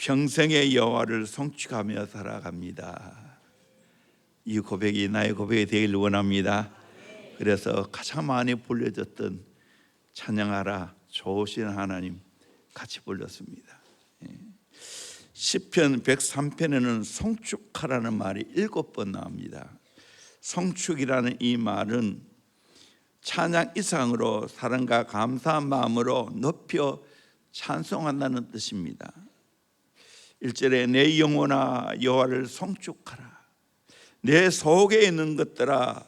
평생의 여호와를 성취하며 살아갑니다. 이 고백이 나의 고백이 되길 원합니다. 그래서 가장 많이 불려졌던 찬양하라 좋으신 하나님 같이 불렀습니다. 시편 103편에는 성축하라는 말이 7번 나옵니다. 성축이라는 이 말은 찬양 이상으로 사랑과 감사한 마음으로 높여 찬송한다는 뜻입니다. 1절에 내 영혼아 여호와를 성축하라. 내 속에 있는 것들아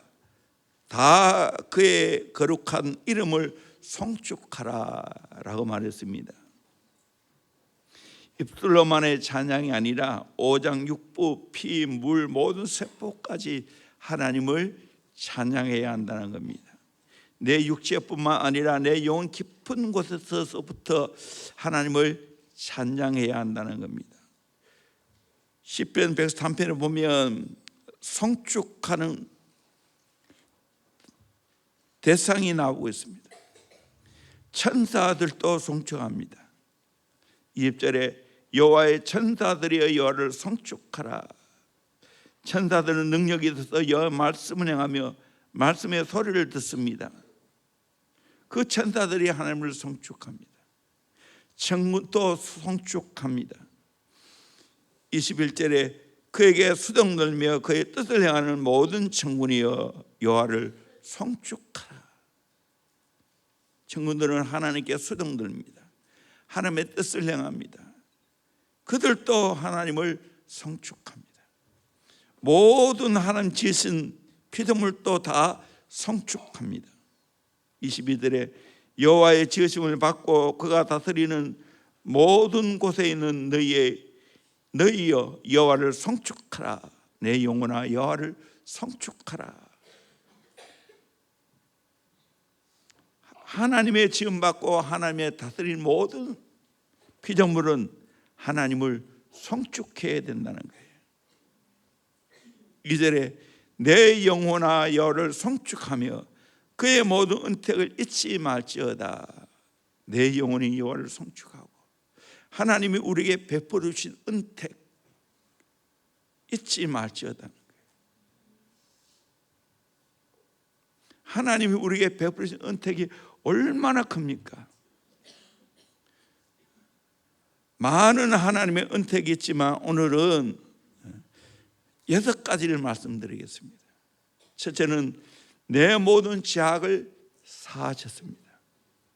다 그의 거룩한 이름을 성축하라 라고 말했습니다. 입술로만의 찬양이 아니라 오장 육부 피 물 모든 세포까지 하나님을 찬양해야 한다는 겁니다. 내 육체뿐만 아니라 내 영혼 깊은 곳에서부터 하나님을 찬양해야 한다는 겁니다. 시편 103편에 보면 성축하는 대상이 나오고 있습니다. 천사들도 성축합니다. 2절에 여호와의 천사들이여 여호와를 성축하라. 천사들은 능력이 있어서 여호와의 말씀을 행하며 말씀의 소리를 듣습니다. 그 천사들이 하나님을 성축합니다. 천군도 성축합니다. 21절에 그에게 수동 들며 그의 뜻을 행하는 모든 천군이여 여호와를 성축하라. 천군들은 하나님께 수동 들입니다. 하나님의 뜻을 행합니다. 그들도 하나님을 성축합니다. 모든 하나님 지으신 피조물도 다 성축합니다. 22절에 여호와의 지으심을 받고 그가 다스리는 모든 곳에 있는 너희여 여호와를 성축하라. 내 영혼아 여호와를 성축하라. 하나님의 지음받고 하나님의 다스린 모든 피조물은 하나님을 성축해야 된다는 거예요. 2절에 내 영혼아 여호와를 성축하며 그의 모든 은택을 잊지 말지어다. 내 영혼이 여호와를 성축하고 하나님이 우리에게 베풀어 주신 은택 잊지 말지어다. 하나님이 우리에게 베풀어 주신 은택이 얼마나 큽니까? 많은 하나님의 은택이 있지만 오늘은 6가지를 말씀드리겠습니다. 첫째는 내 모든 죄악을 사하셨습니다.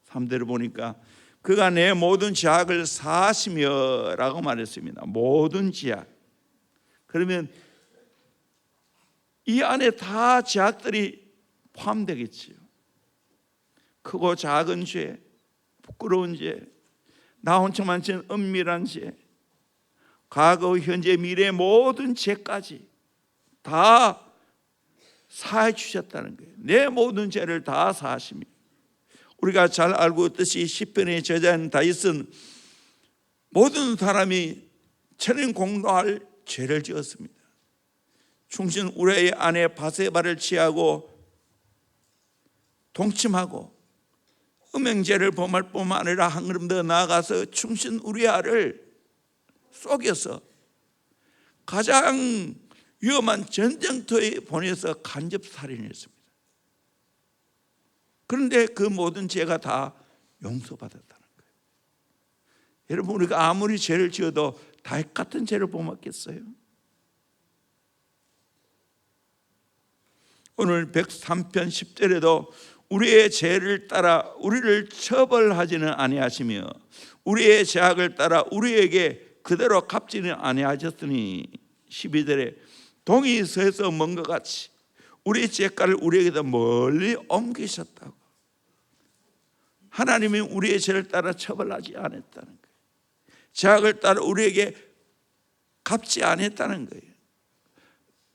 3절을 보니까 그가 내 모든 죄악을 사하시며 라고 말했습니다. 모든 죄악. 그러면 이 안에 다 죄악들이 포함되겠지요. 크고 작은 죄, 부끄러운 죄, 나 혼자만 지은 은밀한 죄, 과거, 현재, 미래 모든 죄까지 다 사해 주셨다는 거예요. 내 모든 죄를 다 사하십니다. 우리가 잘 알고 있듯이 시편의 저자인 다윗은 모든 사람이 천인 공노할 죄를 지었습니다. 충신 우리아의 아내 바세바를 취하고 동침하고 음행죄를 범할 뿐만 아니라 한 걸음 더 나아가서 충신 우리아를 속여서 가장 위험한 전쟁터에 보내서 간접살인했습니다. 그런데 그 모든 죄가 다 용서받았다는 거예요. 여러분, 우리가 아무리 죄를 지어도 다윗 같은 죄를 범했겠어요? 오늘 103편 10절에도 우리의 죄를 따라 우리를 처벌하지는 아니하시며 우리의 죄악을 따라 우리에게 그대로 갚지는 아니하셨으니 12절에 동이 서에서 먼 것 같이 우리 죄가를 우리에게도 멀리 옮기셨다고. 하나님이 우리의 죄를 따라 처벌하지 않았다는 거예요. 죄악을 따라 우리에게 갚지 않았다는 거예요.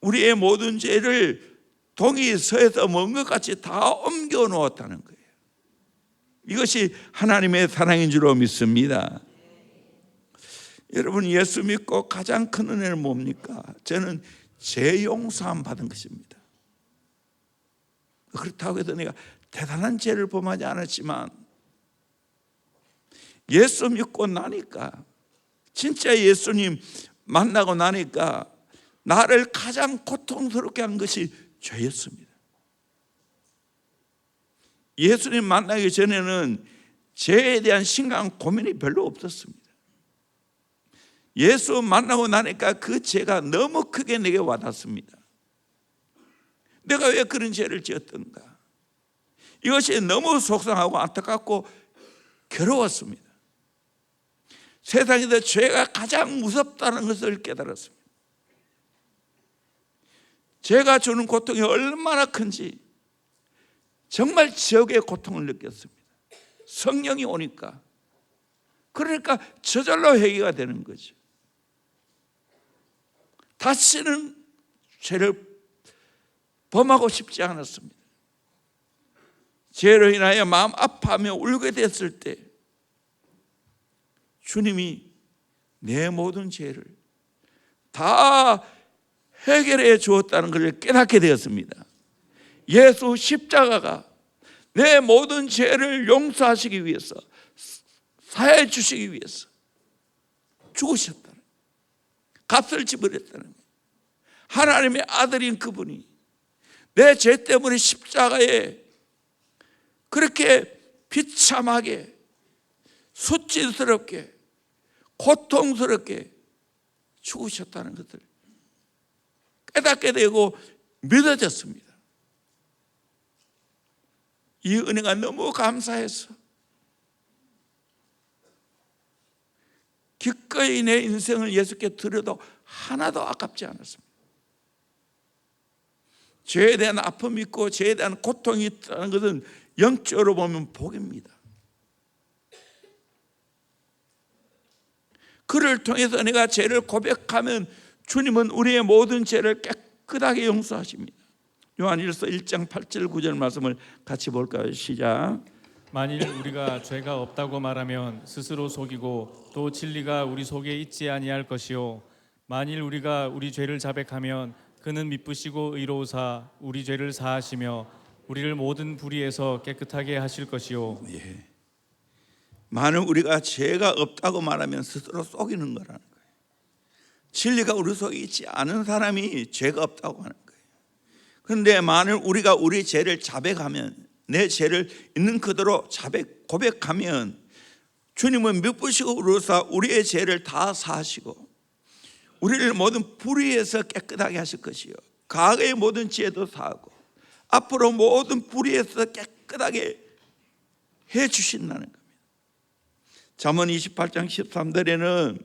우리의 모든 죄를 동이 서에서 먼 것 같이 다 옮겨 놓았다는 거예요. 이것이 하나님의 사랑인 줄로 믿습니다. 여러분, 예수 믿고 가장 큰 은혜는 뭡니까? 저는 죄 용서함 받은 것입니다. 그렇다고 해서 내가 대단한 죄를 범하지 않았지만 예수 믿고 나니까 진짜 예수님 만나고 나니까 나를 가장 고통스럽게 한 것이 죄였습니다. 예수님 만나기 전에는 죄에 대한 심각한 고민이 별로 없었습니다. 예수 만나고 나니까 그 죄가 너무 크게 내게 와닿습니다. 내가 왜 그런 죄를 지었던가? 이것이 너무 속상하고 안타깝고 괴로웠습니다. 세상에서 죄가 가장 무섭다는 것을 깨달았습니다. 죄가 주는 고통이 얼마나 큰지 정말 지옥의 고통을 느꼈습니다. 성령이 오니까, 그러니까 저절로 회개가 되는 거죠. 다시는 죄를 범하고 싶지 않았습니다. 죄로 인하여 마음 아파하며 울게 됐을 때 주님이 내 모든 죄를 다 해결해 주었다는 것을 깨닫게 되었습니다. 예수 십자가가 내 모든 죄를 용서하시기 위해서, 사해 주시기 위해서 죽으셨다는, 값을 지불했다는 거예요. 하나님의 아들인 그분이 내 죄 때문에 십자가에 그렇게 비참하게, 수치스럽게, 고통스럽게 죽으셨다는 것을 깨닫게 되고 믿어졌습니다. 이 은혜가 너무 감사해서 기꺼이 내 인생을 예수께 드려도 하나도 아깝지 않았습니다. 죄에 대한 아픔이 있고 죄에 대한 고통이 있다는 것은 영적으로 보면 복입니다. 그를 통해서 내가 죄를 고백하면 주님은 우리의 모든 죄를 깨끗하게 용서하십니다. 요한일서 1장 8절 9절 말씀을 같이 볼까요? 시작. 만일 우리가 죄가 없다고 말하면 스스로 속이고 또 진리가 우리 속에 있지 아니할 것이요 만일 우리가 우리 죄를 자백하면 그는 미쁘시고 의로우사 우리 죄를 사하시며 우리를 모든 불의에서 깨끗하게 하실 것이요. 예. 만일 우리가 죄가 없다고 말하면 스스로 속이는 거라는 거예요. 진리가 우리 속에 있지 않은 사람이 죄가 없다고 하는 거예요. 그런데 만일 우리가 우리 죄를 자백하면, 내 죄를 있는 그대로 고백하면 주님은 미쁘시고 의로우사 우리의 죄를 다 사하시고 우리를 모든 불의에서 깨끗하게 하실 것이요 과거의 모든 죄도 사하고 앞으로 모든 불의에서 깨끗하게 해주신다는 겁니다. 잠언 28장 13절에는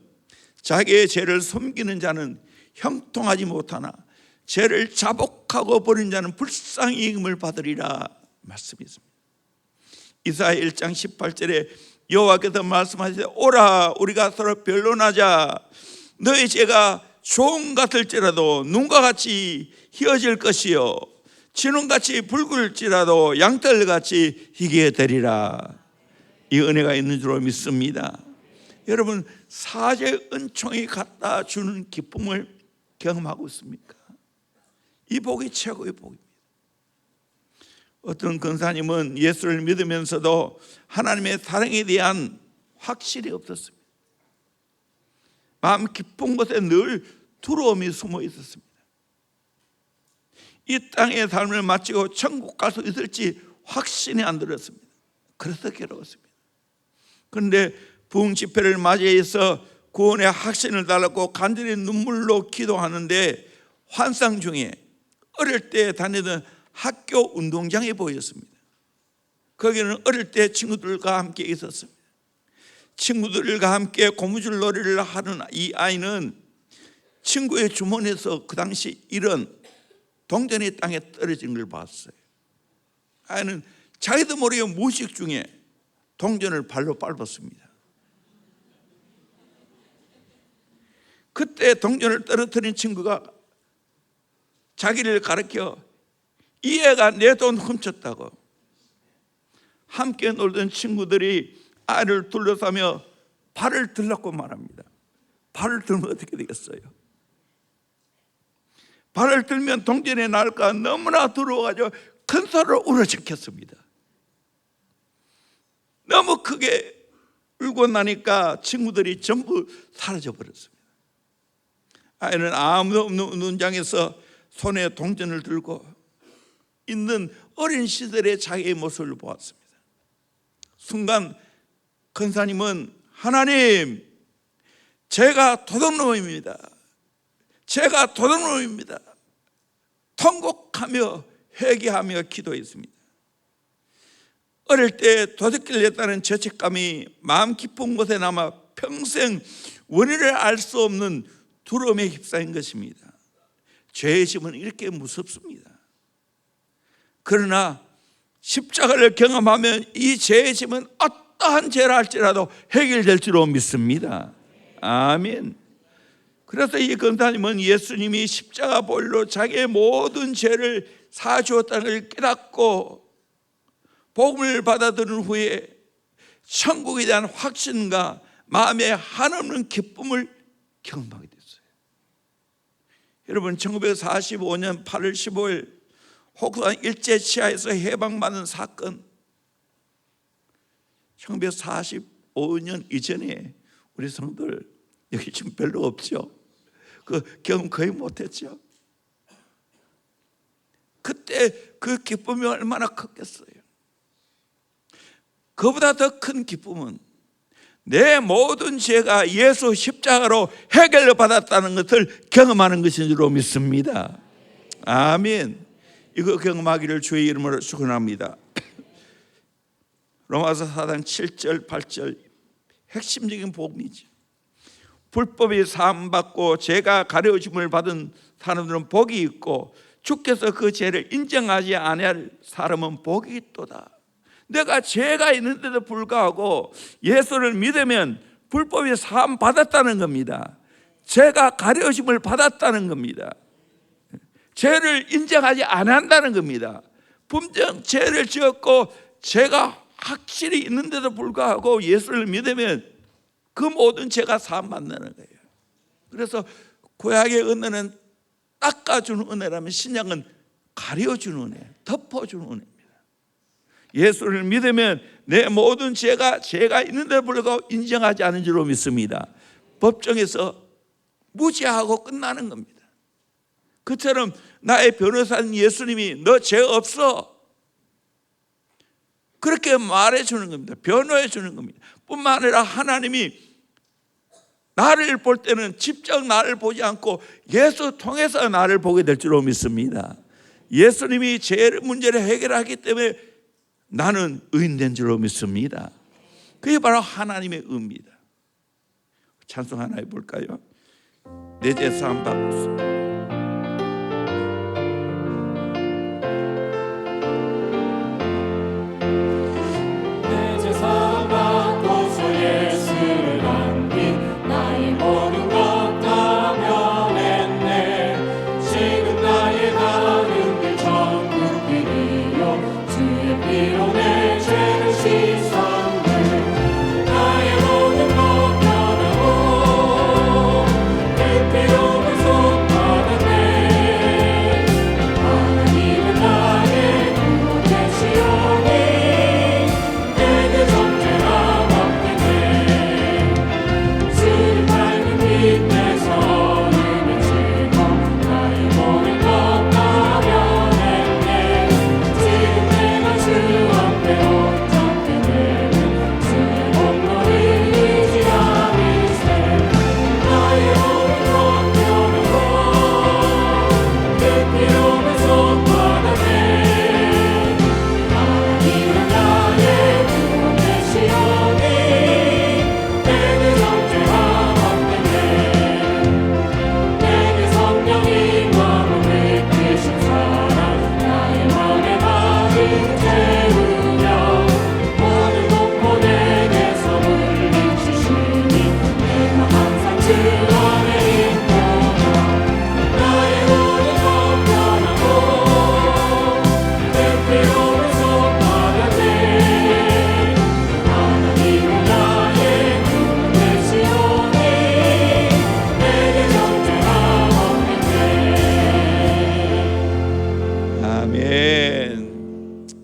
자기의 죄를 숨기는 자는 형통하지 못하나 죄를 자복하고 버린 자는 불쌍히 여김을 받으리라 말씀이 있습니다. 이사야 1장 18절에 여호와께서 말씀하시되 오라 우리가 서로 변론하자. 너희 죄가 종 같을지라도 눈과 같이 희어질 것이요 진홍같이 붉을지라도 양털같이 희게 되리라. 이 은혜가 있는 줄 믿습니다. 여러분, 사죄 은총이 갖다 주는 기쁨을 경험하고 있습니까? 이 복이 최고의 복입니다. 어떤 권사님은 예수를 믿으면서도 하나님의 사랑에 대한 확실이 없었습니다. 마음 깊은 곳에 늘 두려움이 숨어 있었습니다. 이 땅의 삶을 마치고 천국 갈 수 있을지 확신이 안 들었습니다. 그래서 괴로웠습니다. 그런데 부흥 집회를 맞이해서 구원의 확신을 달라고 간절히 눈물로 기도하는데 환상 중에 어릴 때 다니던 학교 운동장이 보였습니다. 거기는 어릴 때 친구들과 함께 있었습니다. 친구들과 함께 고무줄 놀이를 하는 이 아이는 친구의 주머니에서 그 당시 이런 동전이 땅에 떨어진 걸 봤어요. 아이는 자기도 모르게 무의식 중에 동전을 발로 밟았습니다. 그때 동전을 떨어뜨린 친구가 자기를 가르쳐 이 애가 내 돈 훔쳤다고. 함께 놀던 친구들이 아이를 둘러싸며 발을 들라고 말합니다. 발을 들면 어떻게 되겠어요? 발을 들면 동전에 나올까 너무나 두려워가지고 큰 소리로 울어제꼈습니다. 너무 크게 울고 나니까 친구들이 전부 사라져 버렸습니다. 아이는 아무도 없는 운동장에서 손에 동전을 들고 있는 어린 시절의 자기의 모습을 보았습니다. 순간 권사님은 하나님, 제가 도둑놈입니다. 제가 도둑놈입니다. 통곡하며 회개하며 기도했습니다. 어릴 때 도둑질 했다는 죄책감이 마음 깊은 곳에 남아 평생 원인을 알 수 없는 두려움에 휩싸인 것입니다. 죄의 짐은 이렇게 무섭습니다. 그러나 십자가를 경험하면 이 죄의 짐은 어떠한 죄라 할지라도 해결될 줄로 믿습니다. 아멘. 그래서 이 권사님은 예수님이 십자가 보혈로 자기의 모든 죄를 사주었다는 걸 깨닫고 복음을 받아들인 후에 천국에 대한 확신과 마음의 한없는 기쁨을 경험하게 됐어요. 여러분, 1945년 8월 15일 혹산 일제치하에서 해방받은 사건, 1945년 이전에 우리 성도들 여기 지금 별로 없죠. 그 경험 거의 못했죠. 그때 그 기쁨이 얼마나 컸겠어요. 그보다 더 큰 기쁨은 내 모든 죄가 예수 십자가로 해결을 받았다는 것을 경험하는 것인 줄로 믿습니다. 아멘. 이거 경험하기를 주의 이름으로 축원합니다. 로마서 4장 7절 8절 핵심적인 복음이죠. 불법이 사함받고 죄가 가려짐을 받은 사람들은 복이 있고 주께서 그 죄를 인정하지 아니할 사람은 복이 있도다. 내가 죄가 있는데도 불구하고 예수를 믿으면 불법이 사함 받았다는 겁니다. 죄가 가려짐을 받았다는 겁니다. 죄를 인정하지 않는다는 겁니다. 분명 죄를 지었고 죄가 확실히 있는데도 불구하고 예수를 믿으면 그 모든 죄가 사함 받는 거예요. 그래서 구약의 은혜는 닦아주는 은혜라면 신약은 가려주는 은혜, 덮어주는 은혜입니다. 예수를 믿으면 내 모든 죄가 있는데도 불구하고 인정하지 않은 줄로 믿습니다. 법정에서 무죄하고 끝나는 겁니다. 그처럼 나의 변호사인 예수님이 너 죄 없어 그렇게 말해주는 겁니다. 변호해주는 겁니다. 뿐만 아니라 하나님이 나를 볼 때는 직접 나를 보지 않고 예수 통해서 나를 보게 될 줄로 믿습니다. 예수님이 죄 문제를 해결하기 때문에 나는 의인된 줄로 믿습니다. 그게 바로 하나님의 의입니다. 찬송 하나 해볼까요? 내 죄 사함 받았소.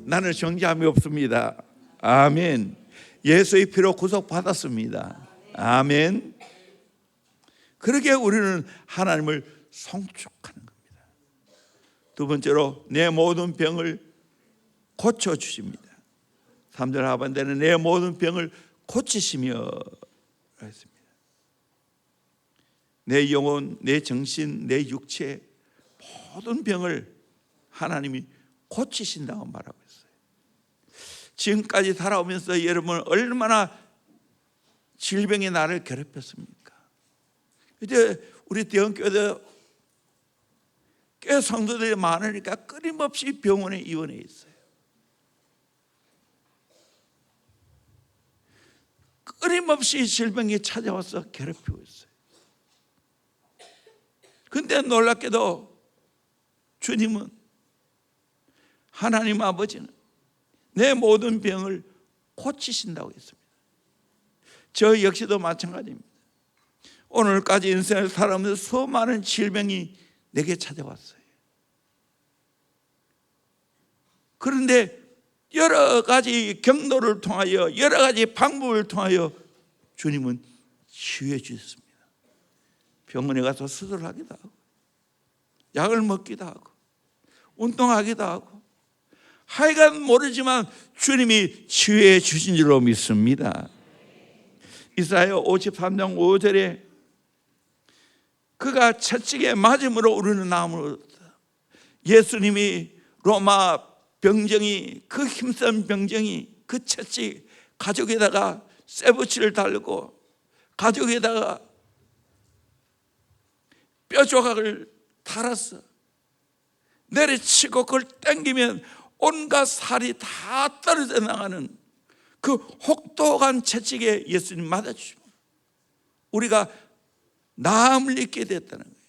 나는 정죄함이 없습니다. 아멘. 예수의 피로 구속받았습니다. 아멘. 그렇게 우리는 하나님을 송축하는 겁니다. 두 번째로 내 모든 병을 고쳐주십니다. 3절 하반대는 내 모든 병을 고치시며 했습니다. 내 영혼, 내 정신, 내 육체 모든 병을 하나님이 고치신다고 말하고 있어요. 지금까지 살아오면서 여러분은 얼마나 질병이 나를 괴롭혔습니까? 이제 우리 대형교회도 꽤 성도들이 많으니까 끊임없이 병원에 입원해 있어요. 끊임없이 질병이 찾아와서 괴롭히고 있어요. 근데 놀랍게도 주님은, 하나님 아버지는 내 모든 병을 고치신다고 했습니다. 저 역시도 마찬가지입니다. 오늘까지 인생을 살아오면서 수많은 질병이 내게 찾아왔어요. 그런데 여러 가지 경로를 통하여, 여러 가지 방법을 통하여 주님은 치유해 주셨습니다. 병원에 가서 수술하기도 하고, 약을 먹기도 하고, 운동하기도 하고, 하여간 모르지만 주님이 치유해 주신 줄로 믿습니다. 이사야 53장 5절에 그가 채찍에 맞음으로 우리는 나음을 얻었다. 예수님이 로마 병정이, 그 힘센 병정이 그 채찍 가죽에다가 쇠붙이를 달고 가죽에다가 뼈 조각을 달았어. 내리치고 그걸 당기면 온갖 살이 다 떨어져 나가는 그 혹독한 채찍에 예수님 맞아주시고 우리가 나음을 잊게 됐다는 거예요.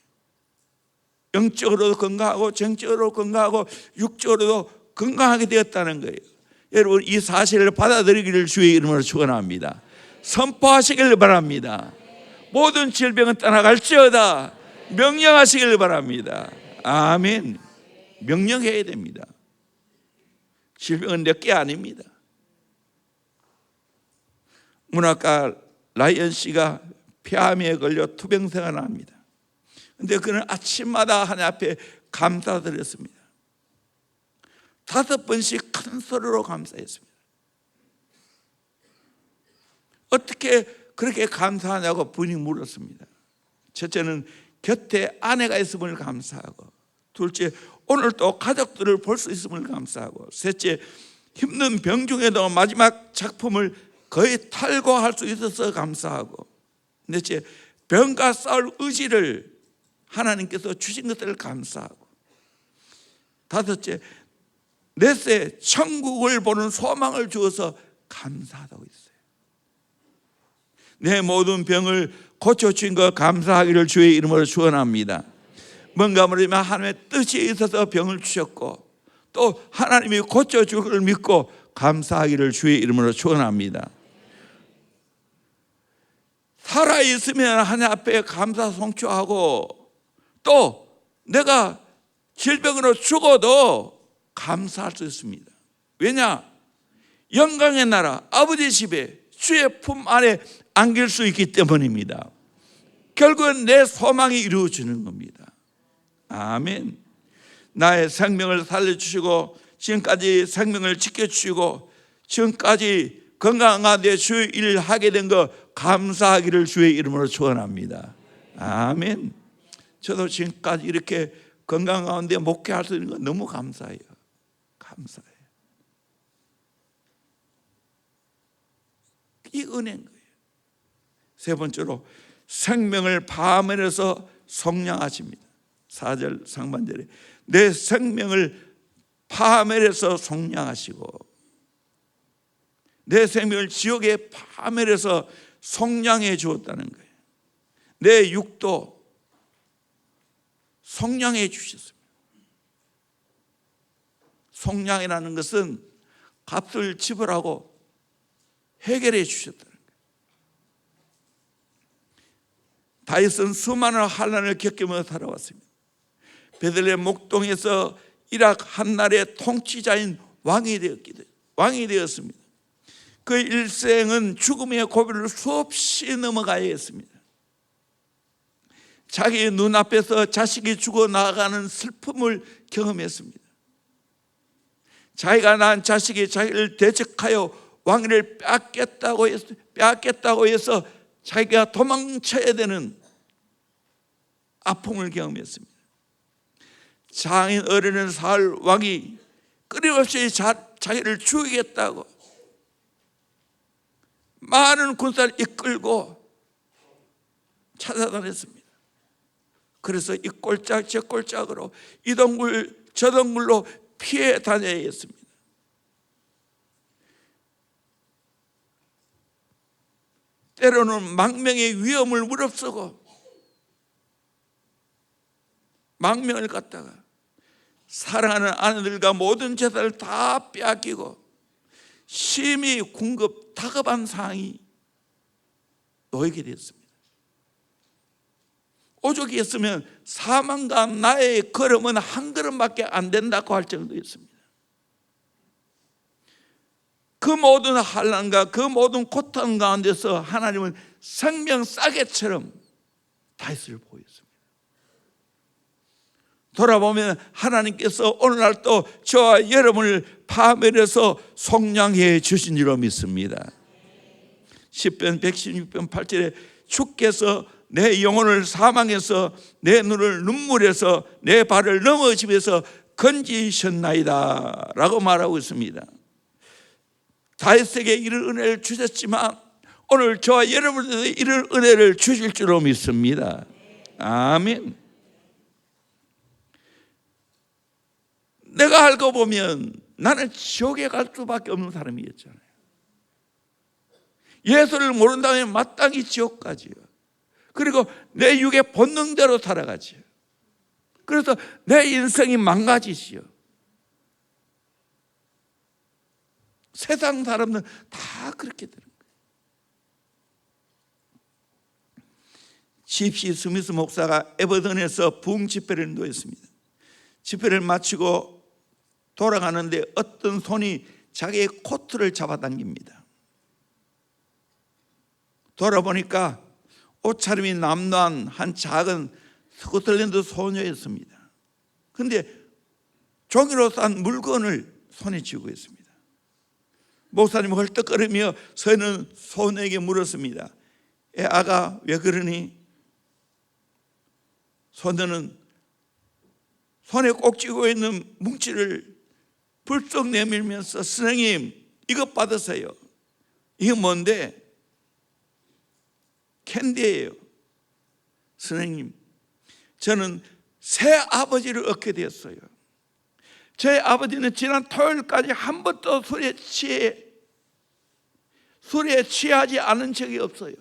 영적으로도 건강하고 정적으로 건강하고 육적으로도 건강하게 되었다는 거예요. 여러분, 이 사실을 받아들이기를 주의 이름으로 축원합니다. 선포하시길 바랍니다. 모든 질병은 떠나갈지어다 명령하시길 바랍니다. 아멘. 명령해야 됩니다. 질병은 내 게 아닙니다. 문학가 라이언 씨가 폐암에 걸려 투병생활을 합니다. 그런데 그는 아침마다 하나님 앞에 감사드렸습니다. 5번씩 큰 소리로 감사했습니다. 어떻게 그렇게 감사하냐고 부인이 물었습니다. 첫째는 곁에 아내가 있음을 감사하고, 둘째 오늘 또 가족들을 볼 수 있음을 감사하고, 셋째 힘든 병 중에도 마지막 작품을 거의 탈고할 수 있어서 감사하고, 넷째 병과 싸울 의지를 하나님께서 주신 것을 감사하고, 다섯째 넷째 천국을 보는 소망을 주어서 감사하다고 있어요. 내 모든 병을 고쳐주신 것 감사하기를 주의 이름으로 축원합니다. 뭔가 모르지만 하나님의 뜻이 있어서 병을 주셨고 또 하나님이 고쳐줄 걸 믿고 감사하기를 주의 이름으로 축원합니다. 살아있으면 하나님 앞에 감사 송축하고, 또 내가 질병으로 죽어도 감사할 수 있습니다. 왜냐? 영광의 나라 아버지 집에 주의 품 안에 안길 수 있기 때문입니다. 결국은 내 소망이 이루어지는 겁니다. 아멘. 나의 생명을 살려주시고 지금까지 생명을 지켜주시고 지금까지 건강한 내 주의 일을 하게 된 거 감사하기를 주의 이름으로 축원합니다. 아멘. 저도 지금까지 이렇게 건강 가운데 목회할 수 있는 거 너무 감사해요. 감사해요. 이 은혜인 거예요. 세 번째로 생명을 파멸해서 속량하십니다. 4절 상반절에 내 생명을 파멸해서 속량하시고, 내 생명을 지옥에 파멸해서 속량해 주었다는 거예요. 내 육도 속량해 주셨습니다. 속량이라는 것은 값을 지불하고 해결해 주셨다는 거예요. 다윗은 수많은 환난을 겪으며 살아왔습니다. 베들레헴 목동에서 이락 한 날의 통치자인 왕이 되었습니다. 그 일생은 죽음의 고비를 수없이 넘어가야 했습니다. 자기 눈앞에서 자식이 죽어 나가는 슬픔을 경험했습니다. 자기가 낳은 자식이 자기를 대적하여 왕위를 빼앗겠다고 해서 자기가 도망쳐야 되는 아픔을 경험했습니다. 장인 어린을 살 왕이 끊임없이 자기를 죽이겠다고 많은 군사를 이끌고 찾아다녔습니다. 그래서 이 꼴짝 저 꼴짝으로 이 동굴 저 동굴로 피해 다녀야 했습니다. 때로는 망명의 위험을 무릅쓰고 망명을 갖다가 사랑하는 아내들과 모든 재산을 다 빼앗기고 심히 다급한 상황이 놓이게 됐습니다. 오죽이었으면 사망과 나의 걸음은 한 걸음밖에 안 된다고 할 정도였습니다. 그 모든 환난과 그 모든 고통 가운데서 하나님은 생명 싸개처럼 다윗을 보였습니다. 돌아보면 하나님께서 오늘날 또 저와 여러분을 파멸해서 속량해 주신 줄로 믿습니다. 시편 116편 8절에 주께서 내 영혼을 사망해서 내 눈을 눈물에서 내 발을 넘어짐에서 건지셨나이다 라고 말하고 있습니다. 다윗에게 이런 은혜를 주셨지만 오늘 저와 여러분에게 이런 은혜를 주실 줄로 믿습니다. 아멘. 내가 알고 보면 나는 지옥에 갈 수밖에 없는 사람이었잖아요. 예수를 모른다면 마땅히 지옥 가지요. 그리고 내 육의 본능대로 살아가지요. 그래서 내 인생이 망가지지요. 세상 사람들은 다 그렇게 되는 거예요. 집시 스미스 목사가 에버던에서 부흥 집회를 인도했습니다. 집회를 마치고 돌아가는데 어떤 손이 자기의 코트를 잡아당깁니다. 돌아보니까 옷차림이 남루한 한 작은 스코틀랜드 소녀였습니다. 그런데 종이로 싼 물건을 손에 쥐고 있습니다. 목사님 헐떡거리며 서는 소녀에게 물었습니다. 아가 왜 그러니? 소녀는 손에 꼭 쥐고 있는 뭉치를 불쑥 내밀면서 선생님 이것 받으세요. 이게 뭔데? 캔디예요. 선생님 저는 새 아버지를 얻게 되었어요. 저희 아버지는 지난 토요일까지 한 번도 술에 취하지 않은 적이 없어요.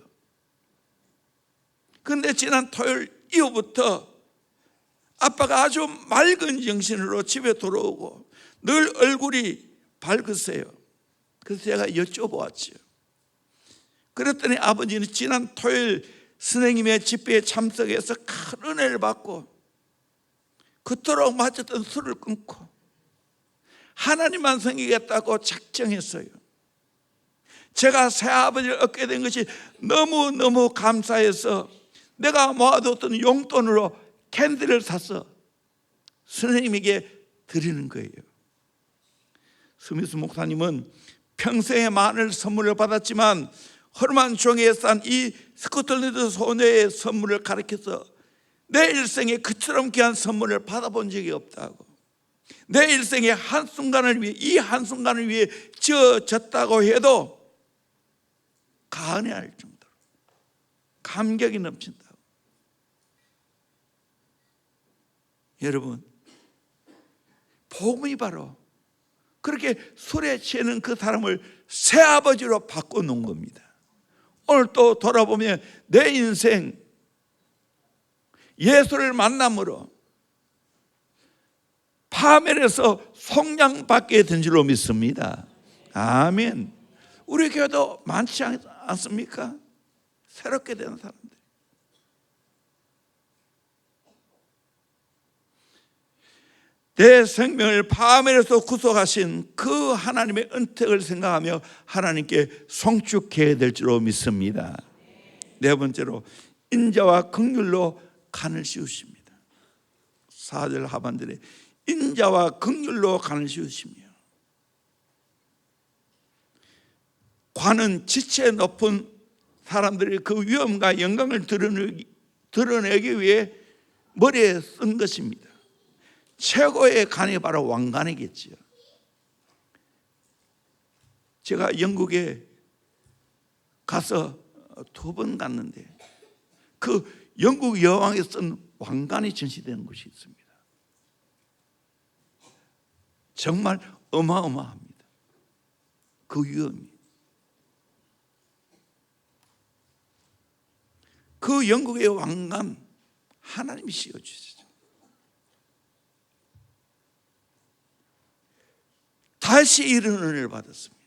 그런데 지난 토요일 이후부터 아빠가 아주 맑은 정신으로 집에 돌아오고 늘 얼굴이 밝으세요. 그래서 제가 여쭤보았죠. 그랬더니 아버지는 지난 토요일 선생님의 집회에 참석해서 큰 은혜를 받고 그토록 마셨던 술을 끊고 하나님만 섬기겠다고 작정했어요. 제가 새아버지를 얻게 된 것이 너무너무 감사해서 내가 모아뒀던 용돈으로 캔디를 사서 선생님에게 드리는 거예요. 스미스 목사님은 평생에 많은 선물을 받았지만 허름한 종이에 싼 이 스코틀랜드 소녀의 선물을 가리켜서 내 일생에 그처럼 귀한 선물을 받아본 적이 없다고, 내 일생의 한순간을 위해, 이 한순간을 위해 지어졌다고 해도 가은해할 정도로 감격이 넘친다고. 여러분, 복음이 바로 그렇게 술에 취하는 그 사람을 새아버지로 바꿔놓은 겁니다. 오늘 또 돌아보면 내 인생 예수를 만남으로 파멸해서 속량받게 된 줄로 믿습니다. 아멘. 우리 교회도 많지 않습니까? 새롭게 되는 사람들. 내 생명을 파멸에서 구속하신 그 하나님의 은택을 생각하며 하나님께 송축해야 될 줄로 믿습니다. 네 번째로 인자와 긍휼로 간을 씌우십니다. 4절 하반절에 인자와 긍휼로 간을 씌우시며, 관은 지체 높은 사람들이 그 위엄과 영광을 드러내기 위해 머리에 쓴 것입니다. 최고의 간이 바로 왕관이겠지요. 제가 영국에 가서 2번 갔는데 그 영국 여왕이 쓴 왕관이 전시되는 곳이 있습니다. 정말 어마어마합니다. 그 위엄이. 그 영국의 왕관 하나님이 씌워주셨죠. 다시 이런 은혜를 받았습니다.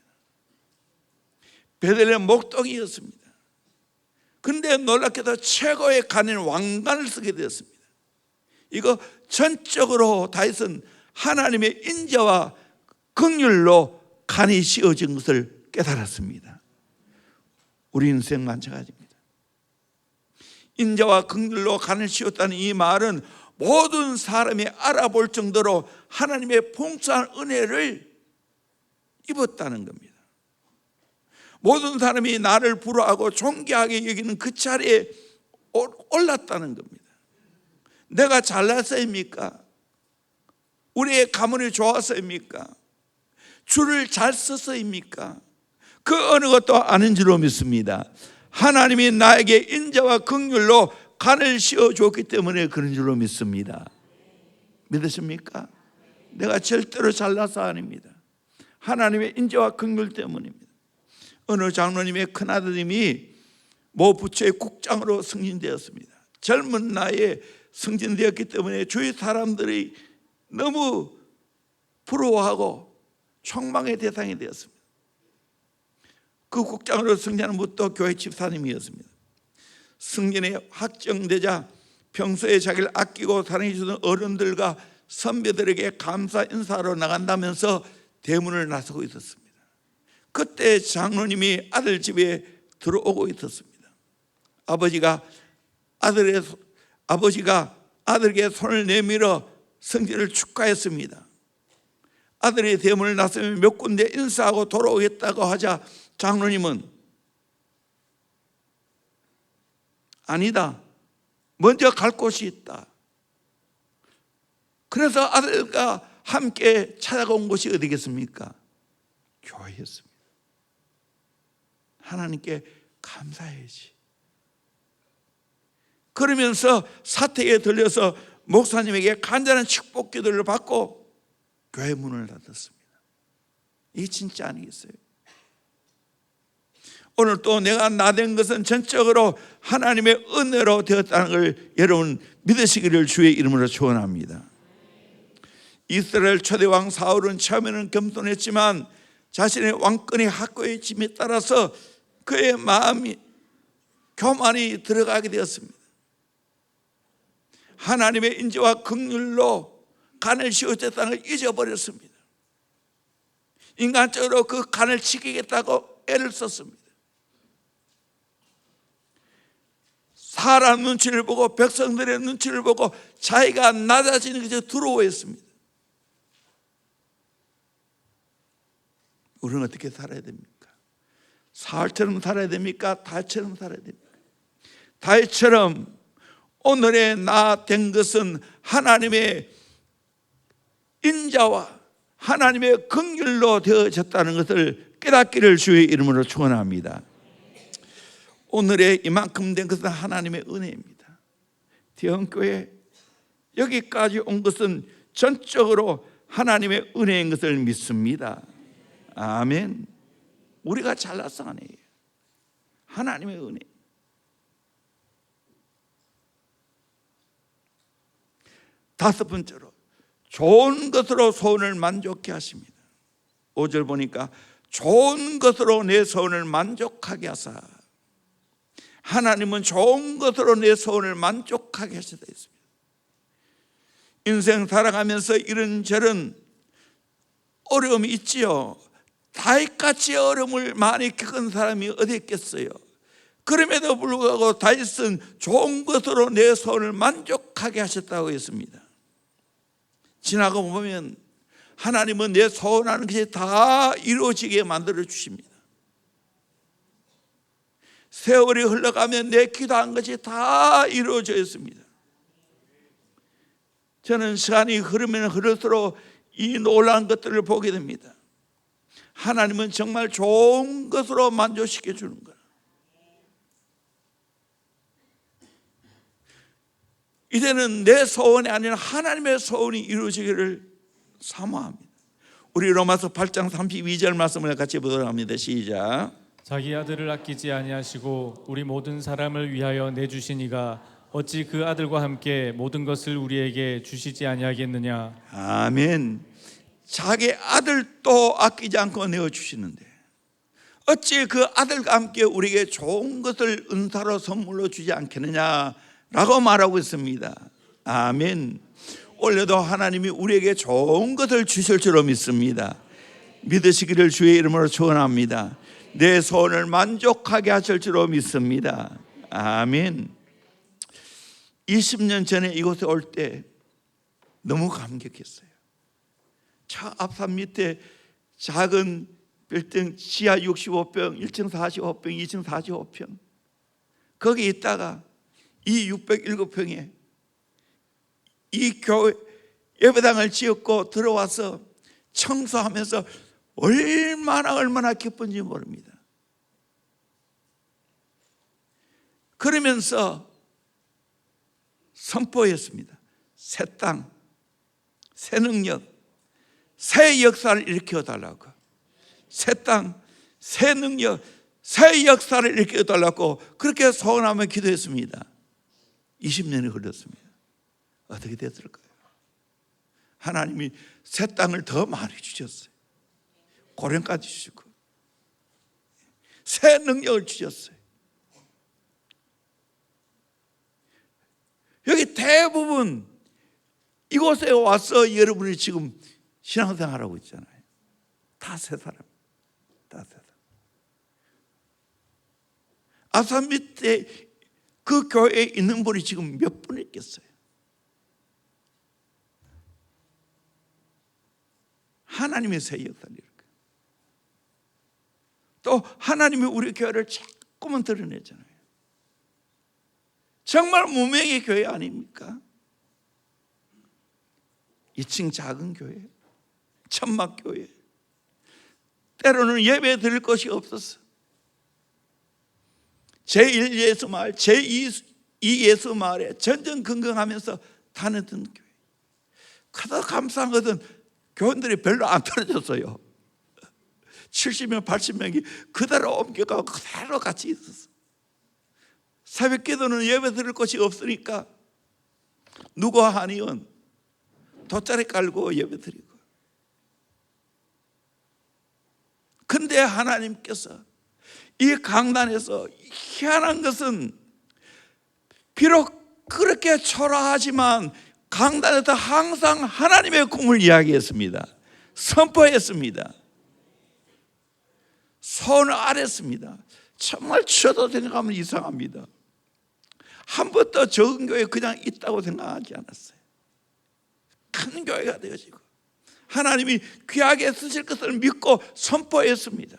베들레헴 목동이었습니다. 그런데 놀랍게도 최고의 간인 왕관을 쓰게 되었습니다. 이거 전적으로 다윗은 하나님의 인자와 긍휼로 간이 씌워진 것을 깨달았습니다. 우리 인생 마찬가지입니다. 인자와 긍휼로 간을 씌웠다는 이 말은 모든 사람이 알아볼 정도로 하나님의 풍성한 은혜를 입었다는 겁니다. 모든 사람이 나를 부러워하고 존귀하게 여기는 그 자리에 올랐다는 겁니다. 내가 잘났어입니까? 우리의 가문이 좋아서입니까? 줄을 잘 써서입니까? 그 어느 것도 아닌 줄로 믿습니다. 하나님이 나에게 인자와 긍휼로 간을 씌워줬기 때문에 그런 줄로 믿습니다. 믿으십니까? 내가 절대로 잘나서 아닙니다. 하나님의 인자와 긍휼 때문입니다. 어느 장로님의 큰아드님이 모 부처의 국장으로 승진되었습니다. 젊은 나이에 승진되었기 때문에 주위 사람들이 너무 부러워하고 총망의 대상이 되었습니다. 그 국장으로 승진하는 분도 교회 집사님이었습니다. 승진에 확정되자 평소에 자기를 아끼고 사랑해주던 어른들과 선배들에게 감사 인사로 나간다면서 대문을 나서고 있었습니다. 그때 장로님이 아들 집에 들어오고 있었습니다. 아버지가 아들에게 손을 내밀어 승진을 축하했습니다. 아들이 대문을 나서며 몇 군데 인사하고 돌아오겠다고 하자 장로님은 아니다, 먼저 갈 곳이 있다. 그래서 아들과 함께 찾아온 곳이 어디겠습니까? 교회였습니다. 하나님께 감사해야지. 그러면서 사택에 들려서 목사님에게 간절한 축복 기도를 받고 교회 문을 닫았습니다. 이게 진짜 아니겠어요? 오늘 또 내가 나된 것은 전적으로 하나님의 은혜로 되었다는 걸 여러분 믿으시기를 주의 이름으로 축원합니다. 이스라엘 초대왕 사울은 처음에는 겸손했지만 자신의 왕권의 확고의 짐에 따라서 그의 마음이 교만이 들어가게 되었습니다. 하나님의 인자와 긍휼로 간을 씌워줬다는 걸 잊어버렸습니다. 인간적으로 그 간을 지키겠다고 애를 썼습니다. 사람 눈치를 보고 백성들의 눈치를 보고 자기가 낮아지는 것에 두려워했습니다. 우리는 어떻게 살아야 됩니까? 사울처럼 살아야 됩니까? 다윗처럼 살아야 됩니까? 다윗처럼 오늘의 나 된 것은 하나님의 인자와 하나님의 긍휼로 되어졌다는 것을 깨닫기를 주의 이름으로 축원합니다. 오늘의 이만큼 된 것은 하나님의 은혜입니다. 대형교회 여기까지 온 것은 전적으로 하나님의 은혜인 것을 믿습니다. 아멘. 우리가 잘나서 아니에요. 하나님의 은혜. 다섯 번째로 좋은 것으로 소원을 만족케 하십니다. 5절 보니까 좋은 것으로 내 소원을 만족하게 하사. 하나님은 좋은 것으로 내 소원을 만족하게 하시다 했습니다. 인생 살아가면서 이런저런 어려움이 있지요. 다윗같이 어려움을 많이 겪은 사람이 어디 있겠어요. 그럼에도 불구하고 다윗은 좋은 것으로 내 소원을 만족하게 하셨다고 했습니다. 지나고 보면 하나님은 내 소원하는 것이 다 이루어지게 만들어 주십니다. 세월이 흘러가면 내 기도한 것이 다 이루어져 있습니다. 저는 시간이 흐르면 흐를수록 이 놀라운 것들을 보게 됩니다. 하나님은 정말 좋은 것으로 만족시켜 주는 거예요. 이제는 내 소원이 아니라 하나님의 소원이 이루어지기를 사모합니다. 우리 로마서 8장 32절 말씀을 같이 보도록 합니다. 시작. 자기 아들을 아끼지 아니하시고 우리 모든 사람을 위하여 내주시니가 어찌 그 아들과 함께 모든 것을 우리에게 주시지 아니하겠느냐. 아멘. 자기 아들도 아끼지 않고 내어주시는데 어찌 그 아들과 함께 우리에게 좋은 것을 은사로 선물로 주지 않겠느냐라고 말하고 있습니다. 아멘. 올해도 하나님이 우리에게 좋은 것을 주실 줄로 믿습니다. 믿으시기를 주의 이름으로 축원합니다. 내 소원을 만족하게 하실 줄로 믿습니다. 아멘. 20년 전에 이곳에 올 때 너무 감격했어요. 저 앞산 밑에 작은 빌딩 지하 65평, 1층 45평, 2층 45평 거기 있다가 이 607평에 이 교회 예배당을 지었고 들어와서 청소하면서 얼마나 기쁜지 모릅니다. 그러면서 선포했습니다. 새 땅, 새 능력, 새 역사를 일으켜달라고. 새 땅, 새 능력, 새 역사를 일으켜달라고 그렇게 소원하며 기도했습니다. 20년이 흘렀습니다. 어떻게 됐을까요? 하나님이 새 땅을 더 많이 주셨어요. 고령까지 주시고 새 능력을 주셨어요. 여기 대부분 이곳에 와서 여러분이 지금 신앙생활하고 있잖아요. 다 새 사람, 다 새 사람. 아산 밑에 그 교회에 있는 분이 지금 몇 분 있겠어요? 하나님의 새 역사를 이룰 거예요. 또 하나님이 우리 교회를 자꾸만 드러내잖아요. 정말 무명의 교회 아닙니까? 2층 작은 교회, 천막 교회. 때로는 예배 드릴 것이 없었어. 제1 예수마을, 제2 예수마을에 전전긍긍하면서 다녔던 교회. 그래도 감사한 것은 교인들이 별로 안 떨어졌어요. 70명, 80명이 그대로 옮겨가고 그대로 같이 있었어. 새벽 기도는 예배 드릴 곳이 없으니까 누구 한의원 돗자리 깔고 예배 드리고. 근데 하나님께서 이 강단에서 희한한 것은 비록 그렇게 초라하지만 강단에서 항상 하나님의 꿈을 이야기했습니다. 선포했습니다. 손을 아랬습니다. 정말 저도 생각하면 이상합니다. 한 번도 적은 교회 그냥 있다고 생각하지 않았어요. 큰 교회가 되어지고 하나님이 귀하게 쓰실 것을 믿고 선포했습니다.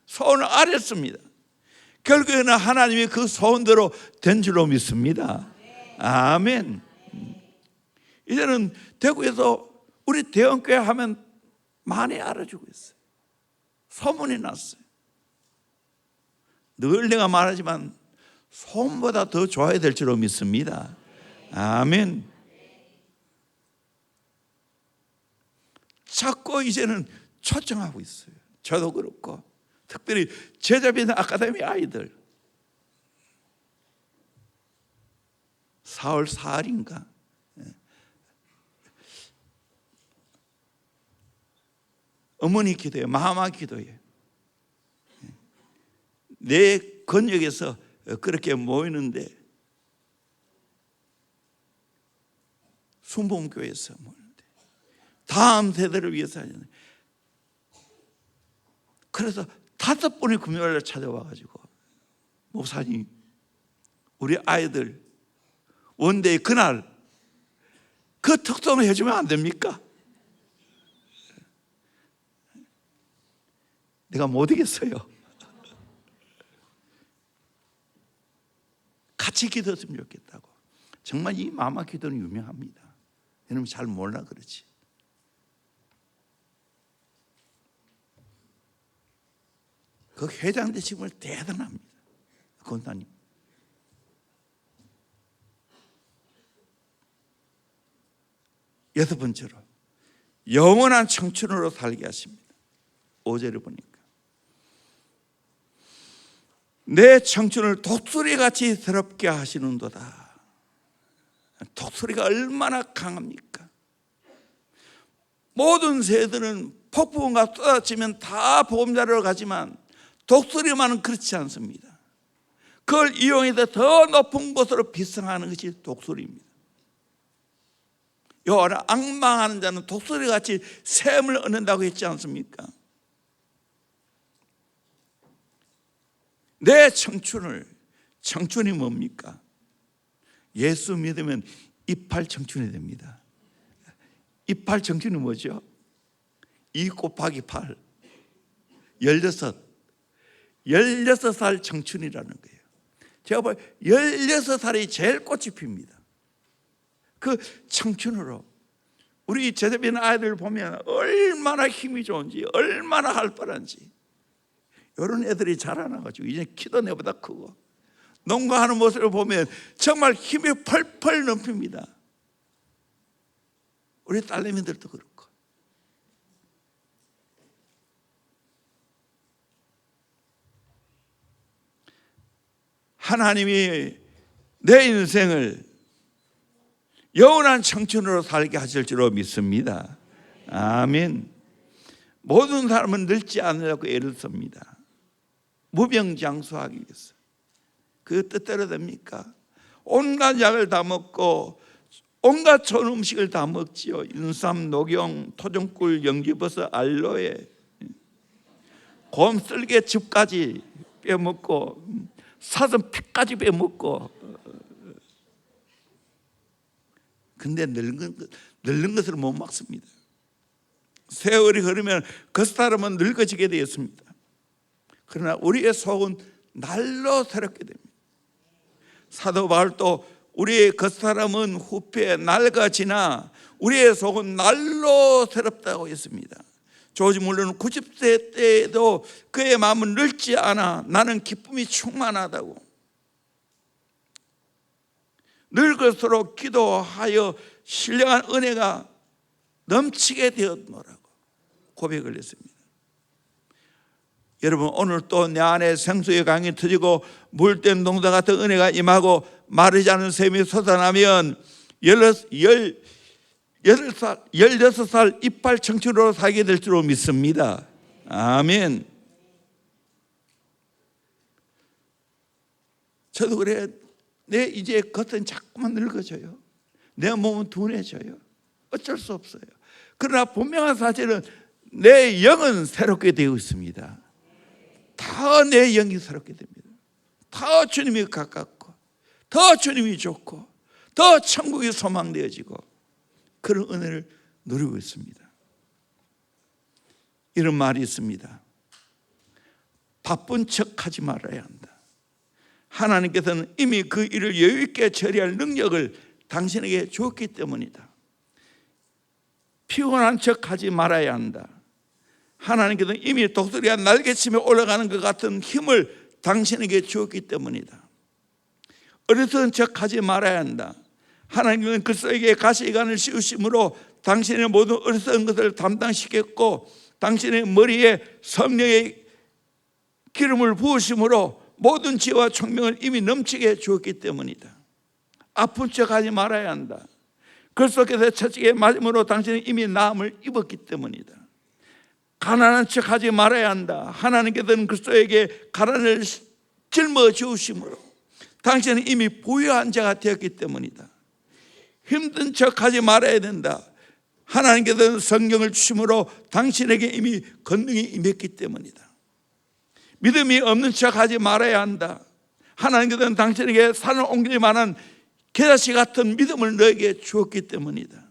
소원을 아랬습니다. 결국에는 하나님이 그 소원대로 된 줄로 믿습니다. 아멘. 이제는 대구에서 우리 대형교회 하면 많이 알아주고 있어요. 소문이 났어요. 늘 내가 말하지만 소문보다 더 좋아야 될 줄로 믿습니다. 아멘. 자꾸 이제는 초청하고 있어요. 저도 그렇고 특별히 제자비는 아카데미 아이들 4월 4일인가 어머니 기도에 마마 기도에 내 권역에서 그렇게 모이는데 순복음교회에서 모이는데 다음 세대를 위해서 하는데, 그래서 5번의 금요일날 찾아와가지고 목사님, 우리 아이들 원데이 그날 그 특성을 해주면 안 됩니까? 내가 못 이겠어요. 같이 기도했으면 좋겠다고. 정말 이 마마 기도는 유명합니다. 여러분 잘 몰라 그렇지. 그 회장 되신 분 대단합니다. 권사님. 여섯 번째로 영원한 청춘으로 살게 하십니다. 5절을 보니까 내 청춘을 독수리같이 새롭게 하시는도다. 독수리가 얼마나 강합니까? 모든 새들은 폭풍우가 쏟아지면 다 보금자리로 가지만 독수리만은 그렇지 않습니다. 그걸 이용해서 더 높은 곳으로 비상하는 것이 독수리입니다. 여호와를 앙망하는 자는 독수리같이 샘을 얻는다고 했지 않습니까? 내 청춘이 뭡니까? 예수 믿으면 이팔 청춘이 됩니다. 이팔 청춘이 뭐죠? 2 곱하기 8 16살 청춘이라는 거예요. 제가 봐요, 16살이 제일 꽃이 핍니다. 그 청춘으로 우리 제자비는 아이들 보면 얼마나 힘이 좋은지, 얼마나 활발한지. 이런 애들이 자라나가지고 이제 키도 내보다 크고 농구하는 모습을 보면 정말 힘이 펄펄 넘칩니다. 우리 딸내미들도 그렇고. 하나님이 내 인생을 영원한 청춘으로 살게 하실 줄로 믿습니다. 아멘. 모든 사람은 늙지 않으려고 애를 씁니다. 무병장수하기 위해서. 그 뜻대로 됩니까? 온갖 약을 다 먹고 온갖 좋은 음식을 다 먹지요. 인삼, 녹용, 토종꿀, 연기버섯, 알로에, 곰슬개 즙까지 빼먹고 사슴 피까지 빼먹고. 근데 늙은 것을 못 막습니다. 세월이 흐르면 그 사람은 늙어지게 되었습니다. 그러나 우리의 속은 날로 새롭게 됩니다. 사도 바울도 우리의 겉사람은 후패 낡아지나 우리의 속은 날로 새롭다고 했습니다. 조지 물러는 90세 때에도 그의 마음은 늙지 않아 나는 기쁨이 충만하다고. 늙을수록 기도하여 신령한 은혜가 넘치게 되었노라고 고백을 했습니다. 여러분, 오늘 또 내 안에 생수의 강이 터지고 물된 농사 같은 은혜가 임하고 마르지 않은 샘이 솟아나면 16살 이빨 청춘으로 살게 될 줄로 믿습니다. 아멘. 저도 그래. 내 이제 겉은 자꾸만 늙어져요. 내 몸은 둔해져요. 어쩔 수 없어요. 그러나 분명한 사실은 내 영은 새롭게 되어 있습니다. 더 내 영이 새롭게 됩니다. 더 주님이 가깝고 더 주님이 좋고 더 천국이 소망되어지고 그런 은혜를 누리고 있습니다. 이런 말이 있습니다. 바쁜 척하지 말아야 한다. 하나님께서는 이미 그 일을 여유 있게 처리할 능력을 당신에게 주었기 때문이다. 피곤한 척하지 말아야 한다. 하나님께서는 이미 독수리가 날개치며 올라가는 것 같은 힘을 당신에게 주었기 때문이다. 어리석은 척하지 말아야 한다. 하나님은 그리스도에게 가시관을 씌우심으로 당신의 모든 어리석은 것을 담당시켰고 당신의 머리에 성령의 기름을 부으심으로 모든 지혜와 총명을 이미 넘치게 주었기 때문이다. 아픈 척하지 말아야 한다. 그리스도께서 채찍에 맞음으로 당신은 이미 나음을 입었기 때문이다. 가난한 척하지 말아야 한다. 하나님께서는 그리스도에게 가난을 짊어 주우심으로 당신은 이미 부유한 자가 되었기 때문이다. 힘든 척하지 말아야 된다. 하나님께서는 성경을 주심으로 당신에게 이미 권능이 임했기 때문이다. 믿음이 없는 척하지 말아야 한다. 하나님께서는 당신에게 산을 옮길 만한 겨자씨 같은 믿음을 너에게 주었기 때문이다.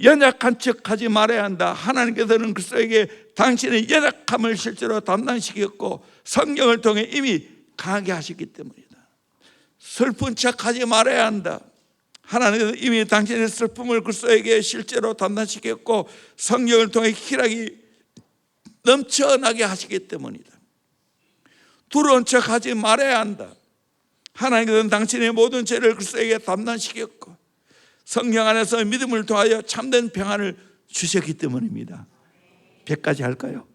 연약한 척하지 말아야 한다. 하나님께서는 그리스도에게 당신의 연약함을 실제로 담당시켰고 성경을 통해 이미 강하게 하셨기 때문이다. 슬픈 척하지 말아야 한다. 하나님께서 이미 당신의 슬픔을 그리스도에게 실제로 담당시켰고 성경을 통해 희락이 넘쳐나게 하시기 때문이다. 두려운 척하지 말아야 한다. 하나님께서는 당신의 모든 죄를 그리스도에게 담당시켰고 성령 안에서 믿음을 통하여 참된 평안을 주셨기 때문입니다. 100가지 할까요?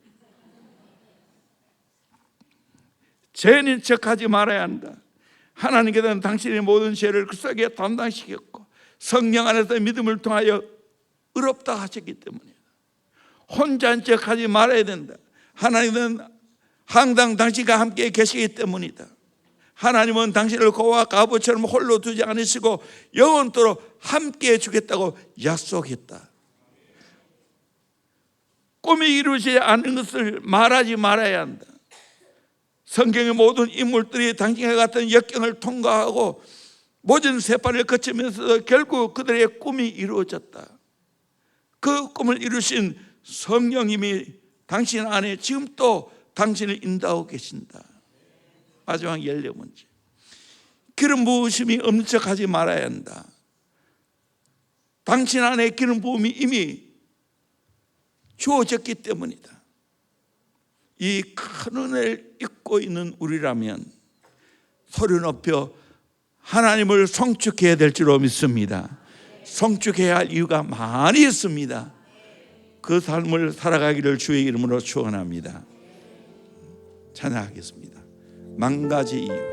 죄인인 척하지 말아야 한다. 하나님께서는 당신의 모든 죄를 그리스도에게 담당시켰고 성령 안에서 믿음을 통하여 의롭다 하셨기 때문이다. 혼자인 척하지 말아야 된다. 하나님은 항상 당신과 함께 계시기 때문이다. 하나님은 당신을 고와 가부처럼 홀로 두지 않으시고 영원토록 함께 주겠다고 약속했다. 꿈이 이루어지지 않는 것을 말하지 말아야 한다. 성경의 모든 인물들이 당신과 같은 역경을 통과하고 모든 세판을 거치면서 결국 그들의 꿈이 이루어졌다. 그 꿈을 이루신 성령님이 당신 안에 지금 또 당신을 인도하고 계신다. 마지막 14번째, 기름 부으심이 없는 척하지 말아야 한다. 당신 안에 기름 부음이 이미 주어졌기 때문이다. 이 큰 은혜를 잊고 있는 우리라면 소리 높여 하나님을 송축해야 될 줄로 믿습니다. 송축해야 할 이유가 많이 있습니다. 그 삶을 살아가기를 주의 이름으로 축원합니다. 찬양하겠습니다. 10,000가지 이유.